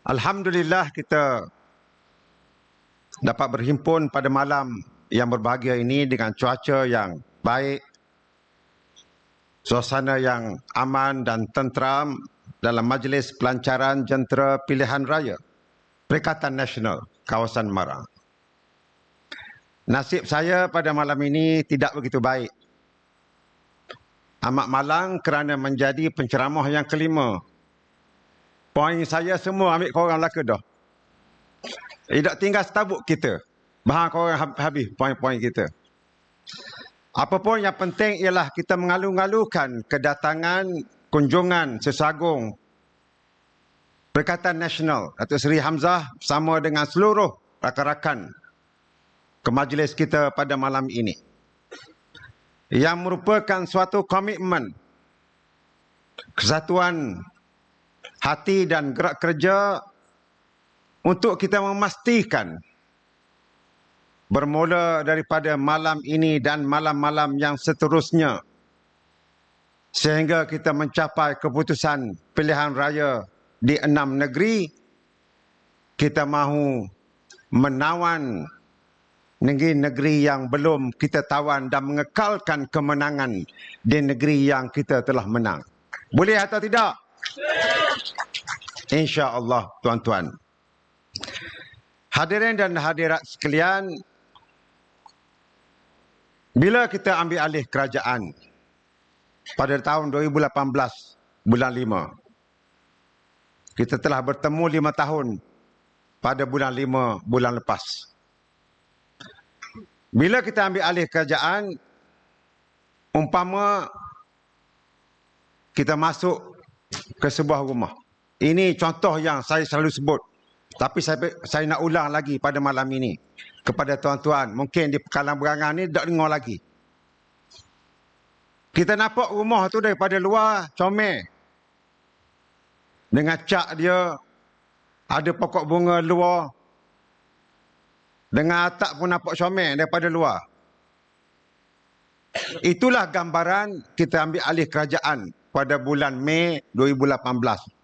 Alhamdulillah kita dapat berhimpun pada malam yang berbahagia ini dengan cuaca yang baik, suasana yang aman dan tenteram dalam majlis pelancaran jentera pilihan raya Perikatan Nasional kawasan Marang. Nasib saya pada malam ini tidak begitu baik. Amat malang kerana menjadi penceramah yang kelima. Poin saya semua ambil korang laka dah. Tidak tinggal setabuk kita. Bahan korang habis poin-poin kita. Apa pun yang penting ialah kita mengalu-ngalukan kedatangan kunjungan sesagung Perikatan Nasional Datuk Seri Hamzah bersama dengan seluruh rakan-rakan ke majlis kita pada malam ini. Yang merupakan suatu komitmen, kesatuan hati dan gerak kerja untuk kita memastikan bermula daripada malam ini dan malam-malam yang seterusnya sehingga kita mencapai keputusan pilihan raya di 6 negeri, kita mahu menawan negeri-negeri yang belum kita tawan dan mengekalkan kemenangan di negeri yang kita telah menang. Boleh atau tidak? InsyaAllah, tuan-tuan. Hadirin dan hadirat sekalian, bila kita ambil alih kerajaan pada tahun 2018 bulan 5, kita telah bertemu 5 tahun pada bulan 5 bulan lepas. Bila kita ambil alih kerajaan, umpama kita masuk ke sebuah rumah. Ini contoh yang saya selalu sebut. Tapi saya nak ulang lagi pada malam ini kepada tuan-tuan. Mungkin di Pekalan Berangan ni tak dengar lagi. Kita nampak rumah tu daripada luar, comel. Dengan cat dia, ada pokok bunga luar. Dengan atap pun nampak comel daripada luar. Itulah gambaran kita ambil alih kerajaan pada bulan Mei 2018.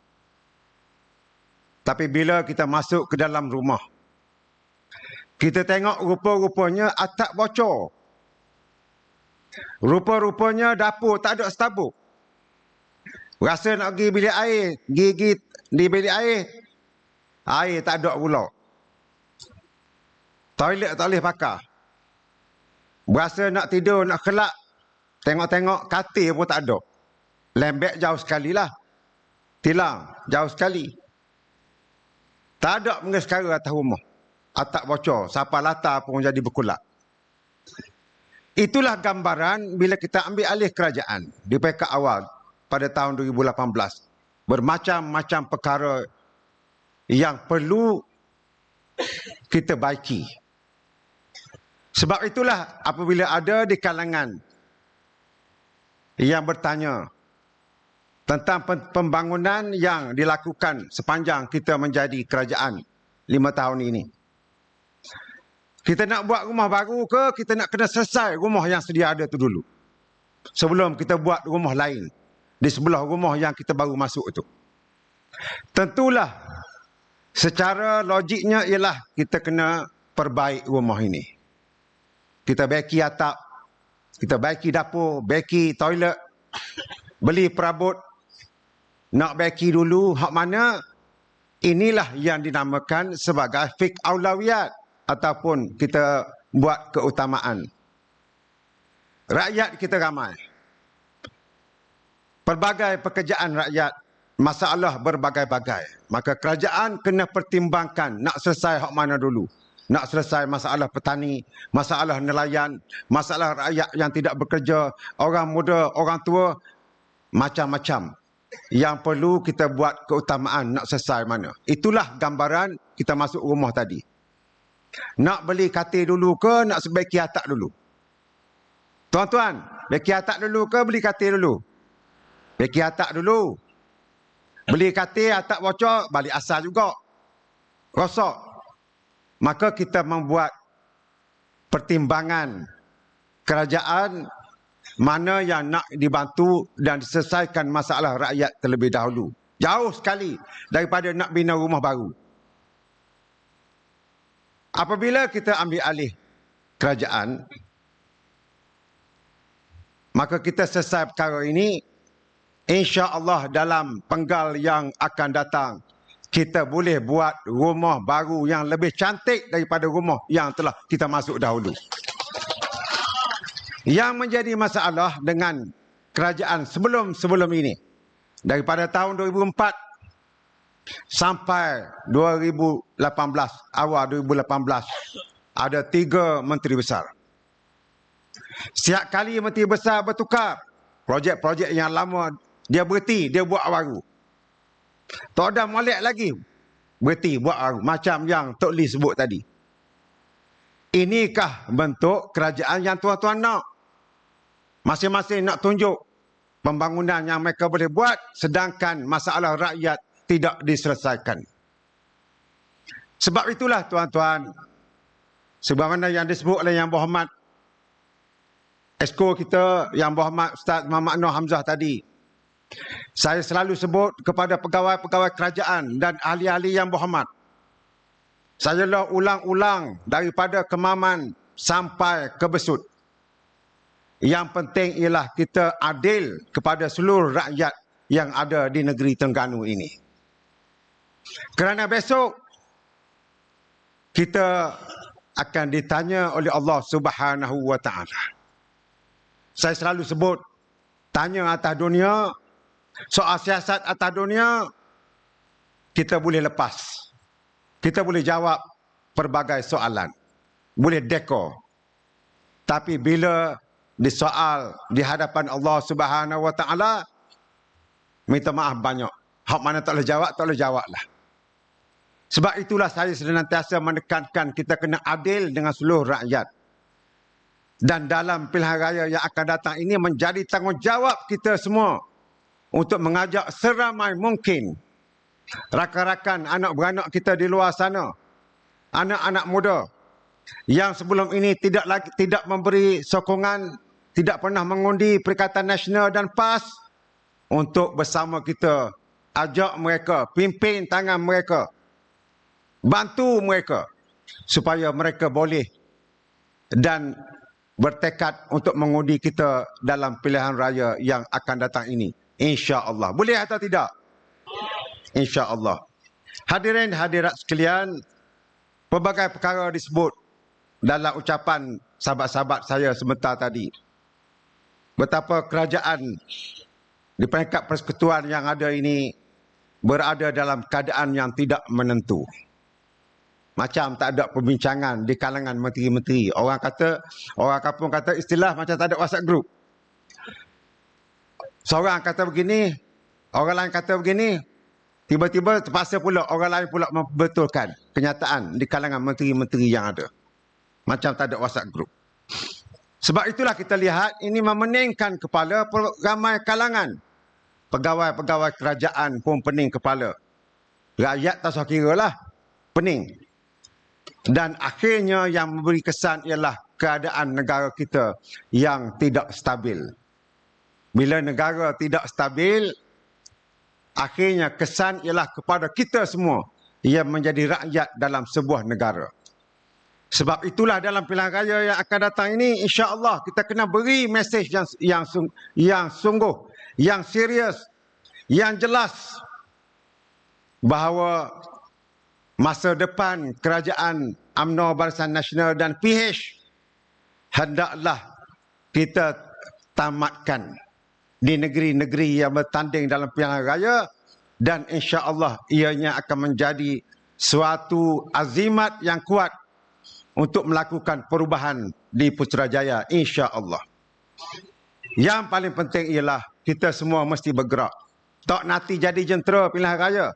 Tapi bila kita masuk ke dalam rumah, kita tengok rupa-rupanya atap bocor. Rupa-rupanya dapur tak ada setabuk. Rasa nak pergi bilik air, gigi di bilik air tak ada pula. Toilet tak boleh pakai. Berasa nak tidur, nak kelak, tengok-tengok katil pun tak ada. Lembek jauh sekali lah. Tilang jauh sekali. Tak ada pengesekara atas rumah. Atap bocor, sapa latar pun jadi berkulak. Itulah gambaran bila kita ambil alih kerajaan di peringkat awal pada tahun 2018. Bermacam-macam perkara yang perlu kita baiki. Sebab itulah apabila ada di kalangan yang bertanya tentang pembangunan yang dilakukan sepanjang kita menjadi kerajaan 5 tahun ini. Kita nak buat rumah baru ke, kita nak kena selesai rumah yang sedia ada tu dulu. Sebelum kita buat rumah lain di sebelah rumah yang kita baru masuk itu. Tentulah secara logiknya ialah kita kena perbaik rumah ini. Kita baiki atap, kita baiki dapur, baiki toilet, beli perabot. Nak baiki dulu, hak mana? Inilah yang dinamakan sebagai fiqh aulawiyat ataupun kita buat keutamaan. Rakyat kita ramai. Pelbagai pekerjaan rakyat, masalah berbagai-bagai. Maka kerajaan kena pertimbangkan nak selesai hak mana dulu. Nak selesai masalah petani, masalah nelayan, masalah rakyat yang tidak bekerja, orang muda, orang tua, macam-macam. Yang perlu kita buat keutamaan nak selesai mana. Itulah gambaran kita masuk rumah tadi. Nak beli katil dulu ke, nak sebaiki atap dulu? Tuan-tuan, baiki atap dulu ke beli katil dulu? Baiki atap dulu. Beli katil, atap bocor, balik asal juga. Rosak. Maka kita membuat pertimbangan kerajaan mana yang nak dibantu dan diselesaikan masalah rakyat terlebih dahulu. Jauh sekali daripada nak bina rumah baru. Apabila kita ambil alih kerajaan, maka kita selesai perkara ini, insya-Allah dalam penggal yang akan datang, kita boleh buat rumah baru yang lebih cantik daripada rumah yang telah kita masuk dahulu. Yang menjadi masalah dengan kerajaan sebelum ini, daripada tahun 2004 sampai 2018, awal 2018, ada 3 menteri besar. Setiap kali menteri besar bertukar, projek-projek yang lama dia berhenti, dia buat baru. Tak ada molek lagi, berhenti buat baru. Macam yang Tok Lee sebut tadi. Inikah bentuk kerajaan yang tuan-tuan nak? Masing-masing nak tunjuk pembangunan yang mereka boleh buat, sedangkan masalah rakyat tidak diselesaikan. Sebab itulah tuan-tuan, sebagaimana yang disebut oleh Yang Berhormat Esko kita, Yang Berhormat Ustaz Muhammad Noor Hamzah tadi, saya selalu sebut kepada pegawai-pegawai kerajaan dan ahli-ahli yang berhormat, saya lah ulang-ulang daripada Kemaman sampai ke Besut, yang penting ialah kita adil kepada seluruh rakyat yang ada di negeri Terengganu ini. Kerana besok kita akan ditanya oleh Allah Subhanahu wa taala. Saya selalu sebut, tanya atas dunia, soal siasat atas dunia, kita boleh lepas. Kita boleh jawab pelbagai soalan. Boleh dekor. Tapi bila disoal di hadapan Allah Subhanahu wa taala, minta maaf banyak. Hak mana tak boleh jawab, tak boleh jawablah. Sebab itulah saya senantiasa menekankan kita kena adil dengan seluruh rakyat. Dan dalam pilihan raya yang akan datang ini menjadi tanggungjawab kita semua untuk mengajak seramai mungkin rakan-rakan anak beranak kita di luar sana, anak-anak muda yang sebelum ini tidak memberi sokongan, tidak pernah mengundi Perikatan Nasional dan PAS, untuk bersama kita ajak mereka, pimpin tangan mereka, bantu mereka supaya mereka boleh dan bertekad untuk mengundi kita dalam pilihan raya yang akan datang ini. InsyaAllah. Boleh atau tidak? InsyaAllah. Hadirin hadirat sekalian, pelbagai perkara disebut dalam ucapan sahabat-sahabat saya sebentar tadi. Betapa kerajaan di peringkat persekutuan yang ada ini berada dalam keadaan yang tidak menentu. Macam tak ada perbincangan di kalangan menteri-menteri. Orang kampung kata istilah macam tak ada WhatsApp group. Seorang kata begini, orang lain kata begini, tiba-tiba terpaksa pula orang lain pula membetulkan kenyataan di kalangan menteri-menteri yang ada. Macam tak ada WhatsApp group. Sebab itulah kita lihat ini memeningkan kepala ramai kalangan. Pegawai-pegawai kerajaan pun pening kepala. Rakyat tak usah kira lah, pening. Dan akhirnya yang memberi kesan ialah keadaan negara kita yang tidak stabil. Bila negara tidak stabil, akhirnya kesan ialah kepada kita semua yang menjadi rakyat dalam sebuah negara. Sebab itulah dalam pilihan raya yang akan datang ini, insya-Allah kita kena beri mesej yang sungguh, yang serius, yang jelas bahawa masa depan kerajaan UMNO Barisan Nasional dan PH hendaklah kita tamatkan di negeri-negeri yang bertanding dalam pilihan raya, dan insya-Allah ianya akan menjadi suatu azimat yang kuat untuk melakukan perubahan di Putrajaya, insya-Allah. Yang paling penting ialah kita semua mesti bergerak. Tak nanti jadi jentera pilihan raya.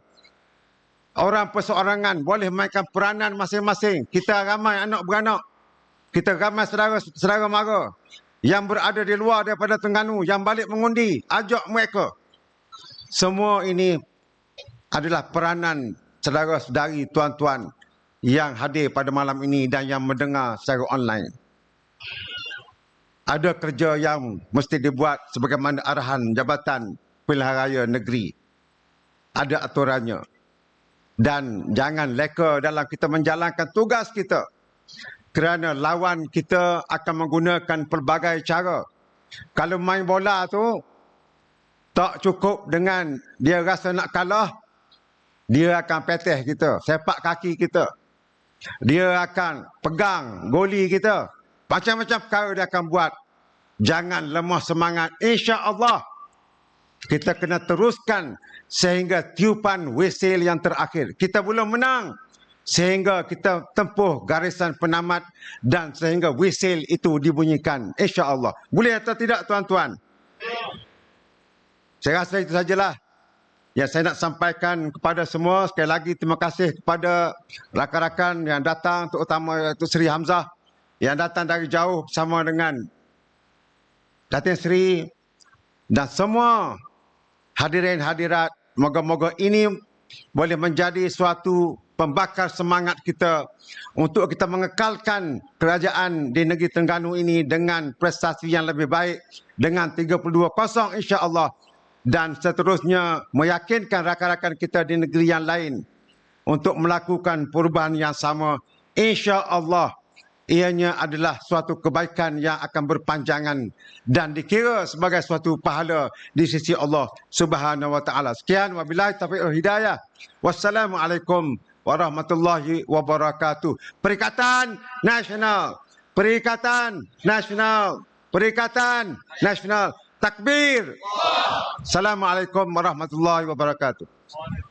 Orang perseorangan boleh mainkan peranan masing-masing. Kita ramai anak beranak. Kita ramai saudara mara yang berada di luar daripada Terengganu, yang balik mengundi. Ajak mereka. Semua ini adalah peranan saudara-saudari, tuan-tuan yang hadir pada malam ini dan yang mendengar secara online. Ada kerja yang mesti dibuat sebagaimana arahan Jabatan Pilihan Raya Negeri. ada aturannya. Dan jangan leka dalam kita menjalankan tugas kita. Kerana lawan kita akan menggunakan pelbagai cara. Kalau main bola tu, tak cukup dengan dia rasa nak kalah, dia akan peteh kita, sepak kaki kita. Dia akan pegang goli kita. Macam-macam perkara dia akan buat. Jangan lemah semangat. InsyaAllah kita kena teruskan sehingga tiupan whistle yang terakhir. Kita belum menang sehingga kita tempuh garisan penamat dan sehingga whistle itu dibunyikan. InsyaAllah. Boleh atau tidak tuan-tuan? Saya rasa itu sajalah yang saya nak sampaikan kepada semua. Sekali lagi terima kasih kepada rakan-rakan yang datang, terutama Datuk Seri Hamzah yang datang dari jauh bersama dengan Datin Seri dan semua hadirin hadirat. Moga-moga ini boleh menjadi suatu pembakar semangat kita untuk kita mengekalkan kerajaan di negeri Terengganu ini dengan prestasi yang lebih baik dengan 32-0 insya-Allah, dan seterusnya meyakinkan rakan-rakan kita di negeri yang lain untuk melakukan perubahan yang sama. Insya-Allah ianya adalah suatu kebaikan yang akan berpanjangan dan dikira sebagai suatu pahala di sisi Allah Subhanahu wa taala. Sekian, wabillahi taufiq wal hidayah. Wassalamualaikum warahmatullahi wabarakatuh. Perikatan Nasional, Perikatan Nasional, Perikatan Nasional. Takbir. Assalamualaikum warahmatullahi wabarakatuh.